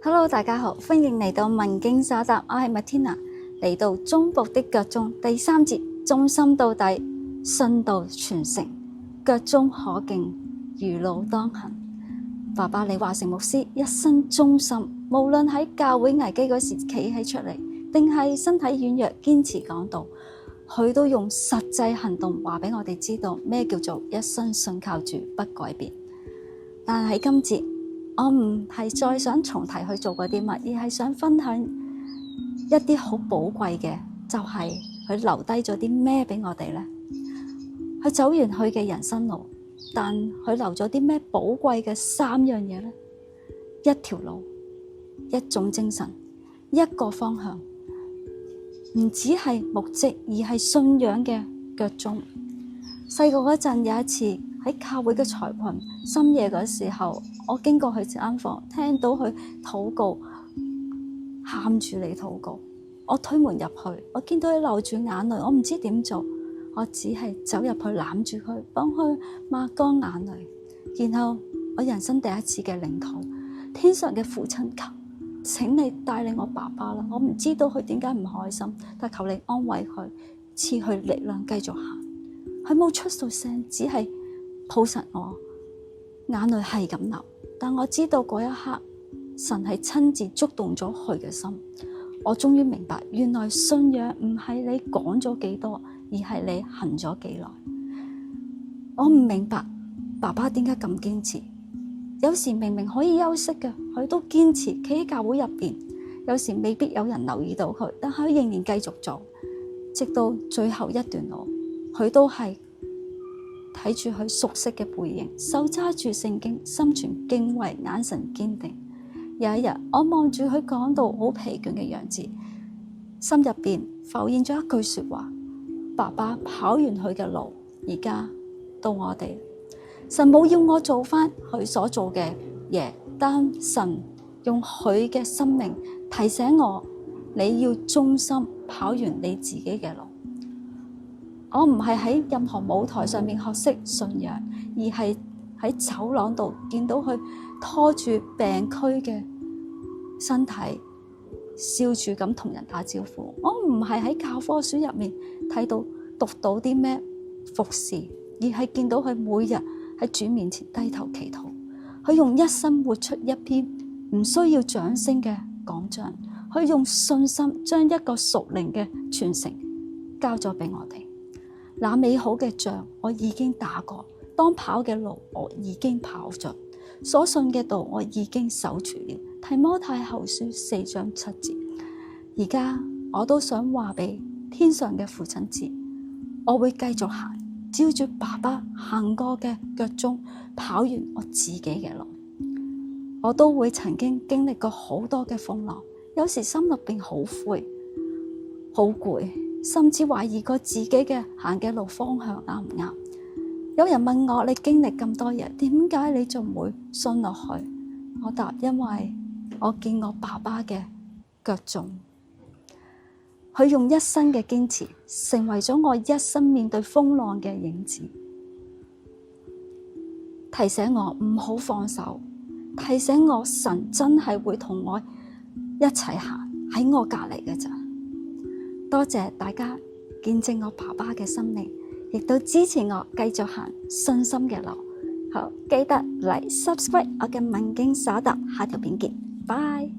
Hello， 大家好，歡迎嚟到文經沙答，我係 Matina， 嚟到忠僕的腳蹤第3節，忠心到底，信道傳承，腳蹤可敬，如路當行。爸爸李華成牧師一生忠心，無論喺教會危機嗰時企起出嚟，定係身體軟弱堅持講道，佢都用實際行動話俾我哋知道咩叫做一生信靠主不改變。但喺今節，我唔係再想重提去做過啲乜，而係想分享一啲好寶貴嘅，就係佢留低咗啲咩俾我哋呢？佢走完佢嘅人生路，但佢留咗啲咩寶貴嘅3樣嘢呢？一條路，一種精神，一個方向，唔只係目的，而係信仰嘅腳蹤。細個嗰陣有一次喺教會嘅財群深夜嗰時候，我經過佢間房，聽到佢禱告，喊住嚟禱告。我推門入去，我見到佢流住眼淚，我唔知點做，我只係走入去攬住佢，幫佢抹乾眼淚。然後我人生第一次嘅領禱，天上嘅父親求，請你帶領我爸爸啦。我唔知道佢點解唔開心，但求你安慰佢，賜佢力量繼續行。佢冇出到聲，只係抱實我，眼淚係咁流。但我知道嗰一刻，神係親自觸動咗佢嘅心。我終於明白，原來信仰唔係你講咗幾多，而係你行咗幾耐。我唔明白爸爸點解咁堅持，有時明明可以休息嘅，佢都堅持企喺教會入邊。有時未必有人留意到佢，但係佢仍然繼續做，直到最後一段路，佢都係睇住佢熟悉嘅背影，手揸住聖經，心存敬畏，眼神堅定。有一日，我望住佢講到好疲倦嘅樣子，心入邊浮現咗一句說話：爸爸跑完佢嘅路，而家到我哋。神冇要我做翻佢所做嘅嘢，但神用佢嘅生命提醒我，你要忠心跑完你自己嘅路。我唔係喺任何舞台上面學識信仰，而係喺走廊度見到佢拖住病軀嘅身體，笑住咁同人打招呼。我唔係喺教科書入面睇到讀到啲咩服侍，而係見到佢每日喺主面前低頭祈禱。佢用一生活出一篇唔需要掌聲嘅講章，佢用信心將一個屬靈嘅傳承交咗俾我哋。那美好嘅仗我已經打過，當跑嘅路我已經跑咗，所信嘅道我已經守住了。提摩太後書4章7節。而家我都想話俾天上嘅父親知，我會繼續行，照住爸爸行過嘅腳蹤，跑完我自己嘅路。我都會曾經經歷過好多嘅風浪，有時心入邊好灰好攰，甚至懷疑過自己嘅行嘅路方向啱唔啱。有人問我，你經歷咁多嘢，點解你仲唔會信落去？我答，因為我見我爸爸嘅腳蹤，佢用一生嘅堅持成為咗我一生面對風浪嘅影子，提醒我唔好放手，提醒我神真係會同我一齊行喺我隔籬嘅咋。多謝大家見證我爸爸嘅生命，亦都支持我繼續行信心嘅路。好，記得嚟 subscribe 我嘅文經沙答，下條片見，拜。